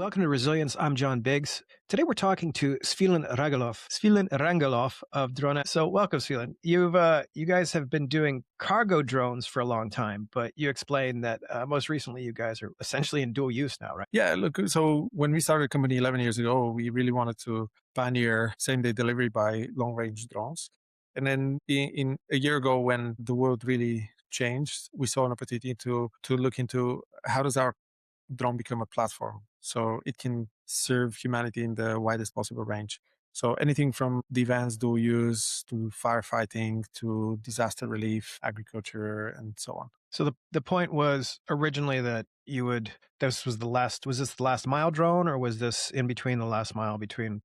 Welcome to Resilience. I'm John Biggs. Today we're talking to Svilen Rangelov of Dronamic. So welcome, Svilen. You guys have been doing cargo drones for a long time, but you explained that most recently you guys are essentially in dual use now, right? Yeah, look, so when we started the company 11 years ago, we really wanted to pioneer same-day delivery by long-range drones. And then in a year ago, when the world really changed, we saw an opportunity to look into how does our drone become a platform so it can serve humanity in the widest possible range. So anything from defense, dual use, to firefighting, to disaster relief, agriculture, and so on. So the point was originally that was this the last mile drone, or was this in between the last mile between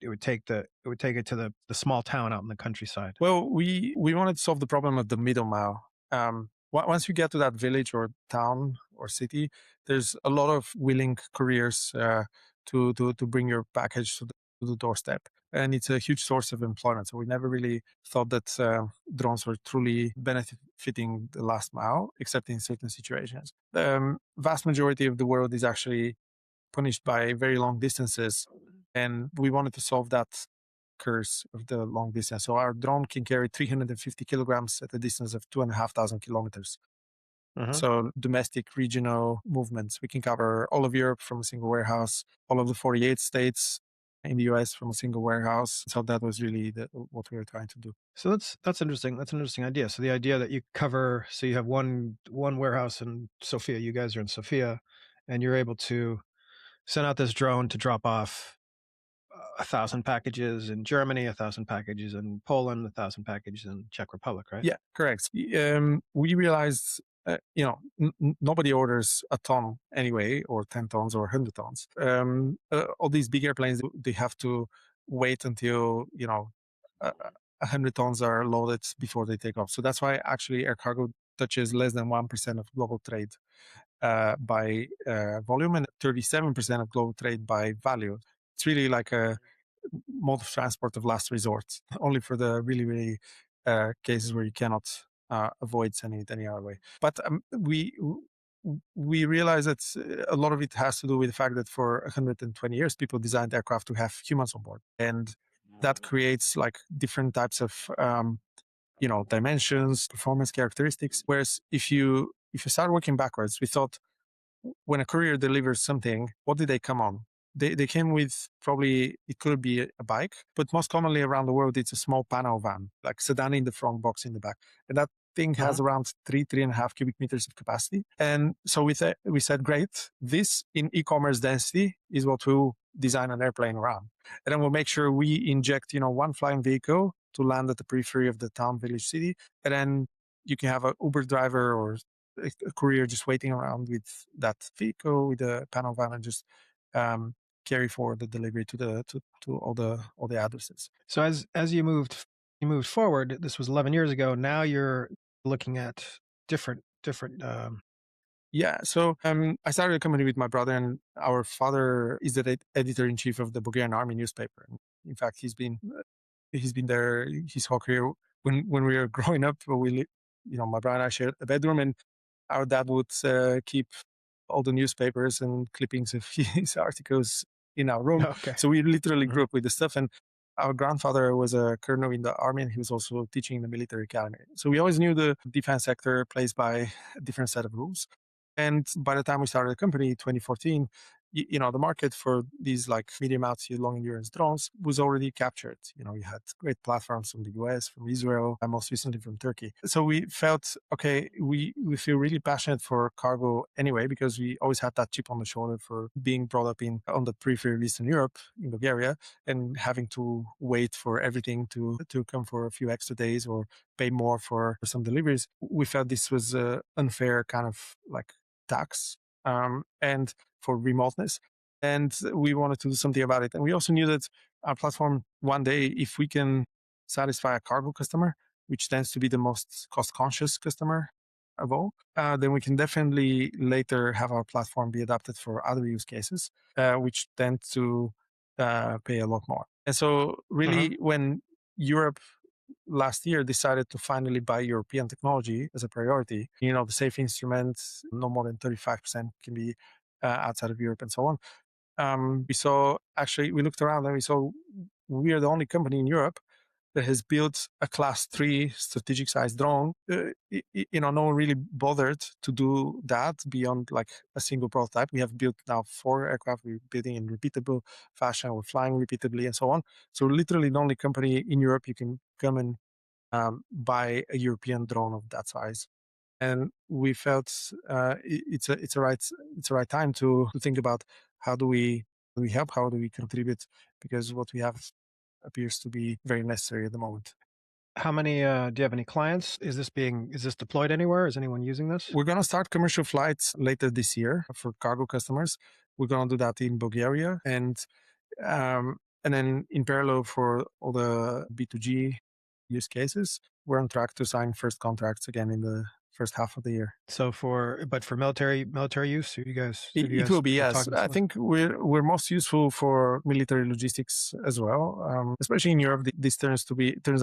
it would take it to the small town out in the countryside? Well, we wanted to solve the problem of the middle mile. Once you get to that village or town or city, there's a lot of willing couriers to bring your package to the doorstep, and it's a huge source of employment. So we never really thought that drones were truly benefiting the last mile, except in certain situations. The vast majority of the world is actually punished by very long distances, and we wanted to solve that curse of the long distance. So our drone can carry 350 kilograms at a distance of 2,500 kilometers. So domestic, regional movements. We can cover all of Europe from a single warehouse, all of the 48 states in the US from a single warehouse. So that was really what we were trying to do. So that's interesting. That's an interesting idea. So the idea that you have one warehouse in Sofia, you guys are in Sofia, and you're able to send out this drone to drop off 1,000 packages in Germany, 1,000 packages in Poland, 1,000 packages in Czech Republic, right? Yeah, correct. We realized, nobody orders a ton anyway, or 10 tons or 100 tons. All these big airplanes, they have to wait until, 100 tons are loaded before they take off. So that's why actually air cargo touches less than 1% of global trade by volume, and 37% of global trade by value. It's really like a mode of transport of last resort, only for the really, really cases where you cannot avoid sending it any other way. But we realize that a lot of it has to do with the fact that for 120 years, people designed aircraft to have humans on board, and that creates like different types of dimensions, performance characteristics. Whereas if you start working backwards, we thought when a courier delivers something, what did they come on? They came with, probably it could be a bike, but most commonly around the world, it's a small panel van, like sedan in the front, box in the back. And that thing has around 3.5 cubic meters of capacity. And so we said, great, this in e-commerce density is what we'll design an airplane around. And then we'll make sure we inject, one flying vehicle to land at the periphery of the town, village, city. And then you can have an Uber driver or a courier just waiting around with that vehicle, with the panel van, and just carry forward the delivery to all the addresses. So as you moved forward, this was 11 years ago. Now you're looking at different. Yeah. So I started a company with my brother, and our father is the editor-in-chief of the Bulgarian Army newspaper. In fact, he's been there his whole career. When we were growing up, my brother and I shared a bedroom, and our dad would keep all the newspapers and clippings of his articles in our room. Okay. So we literally grew up with the stuff. And our grandfather was a colonel in the army, and he was also teaching in the military academy. So we always knew the defense sector plays by a different set of rules. And by the time we started the company, 2014, the market for these like medium altitude, long endurance drones was already captured. You had great platforms from the US, from Israel, and most recently from Turkey. So we felt, okay, we feel really passionate for cargo anyway, because we always had that chip on the shoulder for being brought up on the periphery of Eastern Europe, in Bulgaria, and having to wait for everything to come for a few extra days or pay more for some deliveries. We felt this was an unfair kind of like tax and for remoteness, and we wanted to do something about it. And we also knew that our platform, one day, if we can satisfy a cargo customer, which tends to be the most cost-conscious customer of all, then we can definitely later have our platform be adapted for other use cases, which tend to pay a lot more. And so really, when Europe last year decided to finally buy European technology as a priority, the safe instruments, no more than 35% can be outside of Europe and so on. we looked around and we saw we are the only company in Europe that has built a class 3 strategic size drone. No one really bothered to do that beyond like a single prototype. We have built now 4 aircraft. We're building in repeatable fashion. We're flying repeatedly and so on. So literally the only company in Europe you can come and buy a European drone of that size. And we felt it's a right time to think about how do we help, how do we contribute, because what we have appears to be very necessary at the moment. How many, do you have any clients? Is this deployed anywhere? Is anyone using this? We're going to start commercial flights later this year for cargo customers. We're going to do that in Bulgaria, um, and then in parallel for all the B2G use cases, we're on track to sign first contracts again in the first half of the year. So for military use, who do you It guys will be, are yes. talking I to? think we're most useful for military logistics as well, especially in Europe. This turns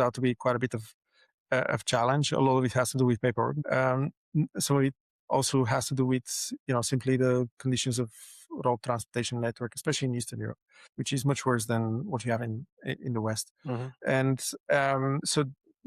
out to be quite a bit of challenge. A lot of it has to do with paperwork. So it also has to do with simply the conditions of road transportation network, especially in Eastern Europe, which is much worse than what you have in the West. Mhm. And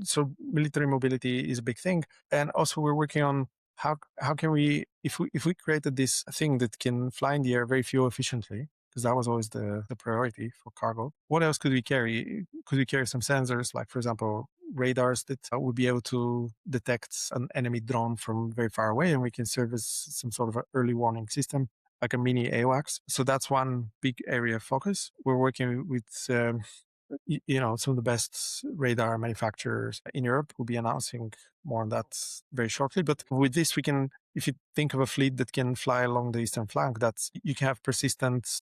so military mobility is a big thing. And also we're working on how can we, if we created this thing that can fly in the air very fuel efficiently, because that was always the priority for cargo. What else could we carry? Could we carry some sensors, like, for example, radars that would be able to detect an enemy drone from very far away, and we can serve as some sort of an early warning system, like a mini AWACS. So that's one big area of focus. We're working with some of the best radar manufacturers in Europe. We'll be announcing more on that very shortly. But with this, we can, if you think of a fleet that can fly along the eastern flank, that's you can have persistent,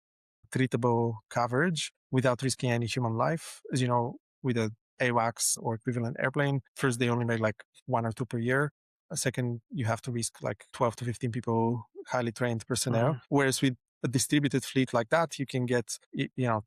treatable coverage without risking any human life. As you know, with a AWACS or equivalent airplane, first they only make like 1 or 2 per year. A second, you have to risk like 12 to 15 people, highly trained personnel. Mhm. Whereas with a distributed fleet like that, you can get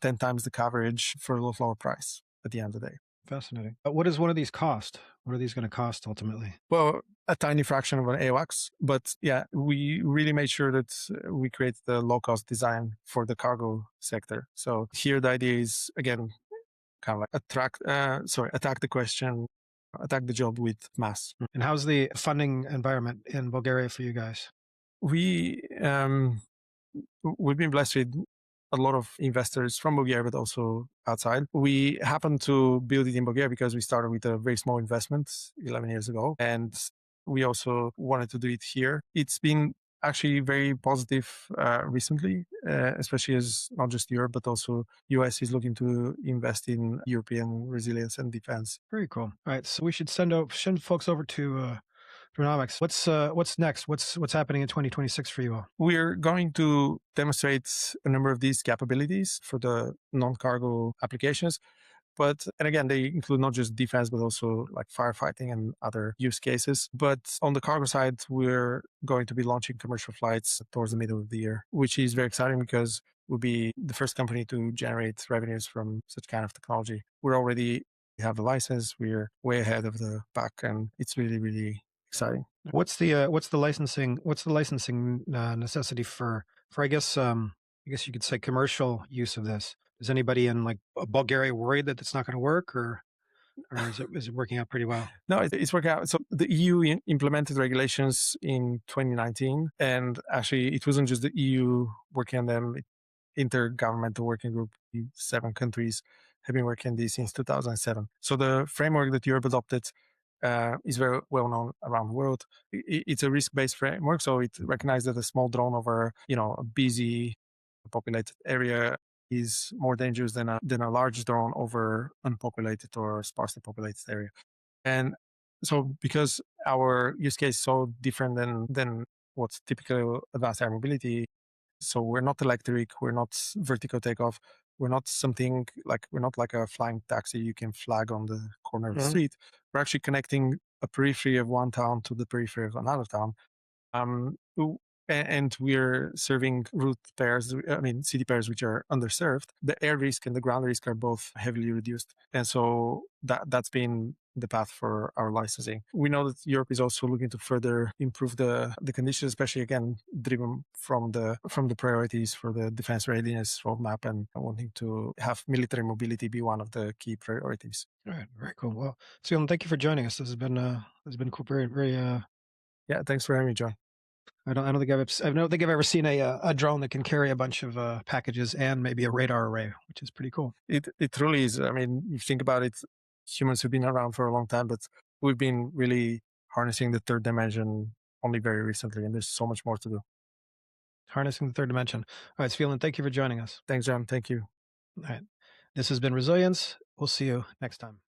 10 times the coverage for a lot lower price at the end of the day. Fascinating. What does one of these cost? What are these gonna cost ultimately? Well, a tiny fraction of an AWACS, but yeah, we really made sure that we create the low cost design for the cargo sector. So here the idea is, again, kind of like attack the question, attack the job with mass. And how's the funding environment in Bulgaria for you guys? We we've been blessed with a lot of investors from Bulgaria, but also outside. We happened to build it in Bulgaria because we started with a very small investment 11 years ago. And we also wanted to do it here. It's been actually very positive recently, especially as not just Europe, but also US is looking to invest in European resilience and defense. Very cool. Alright, so we should send folks over to, Dronamics. What's next? What's happening in 2026 for you all? We're going to demonstrate a number of these capabilities for the non-cargo applications. And again, they include not just defense, but also like firefighting and other use cases. But on the cargo side, we're going to be launching commercial flights towards the middle of the year, which is very exciting because we'll be the first company to generate revenues from such kind of technology. We have a license. We're way ahead of the pack, and it's really, really exciting. What's the licensing, necessity for I guess you could say commercial use of this? Is anybody in, like, Bulgaria worried that it's not gonna work, or is it working out pretty well? No, it's working out. So the EU implemented regulations in 2019, and actually, it wasn't just the EU working on them. Intergovernmental working group, 7 countries have been working on this since 2007. So the framework that Europe adopted is very well known around the world. It's a risk-based framework, so it recognizes that a small drone over a busy populated area is more dangerous than a large drone over unpopulated or sparsely populated area. And so because our use case is so different than what's typical advanced air mobility, so we're not electric, we're not vertical takeoff, we're not like a flying taxi you can flag on the corner of the Mhm. street. We're actually connecting a periphery of one town to the periphery of another town. and we're serving route pairs, I mean, city pairs which are underserved, the air risk and the ground risk are both heavily reduced. And so that's been the path for our licensing. We know that Europe is also looking to further improve the conditions, especially again driven from the priorities for the defense readiness roadmap and wanting to have military mobility be one of the key priorities. All right, very cool. Well, Svilen, thank you for joining us. This has been cool, very very. Yeah, thanks for having me, John. I don't think I don't think I've ever seen a drone that can carry a bunch of packages and maybe a radar array, which is pretty cool. It truly is. I mean, you think about it, humans have been around for a long time, but we've been really harnessing the third dimension only very recently, and there's so much more to do. Harnessing the third dimension. All right, Svilen, thank you for joining us. Thanks, John. Thank you. All right, this has been Resilience. We'll see you next time.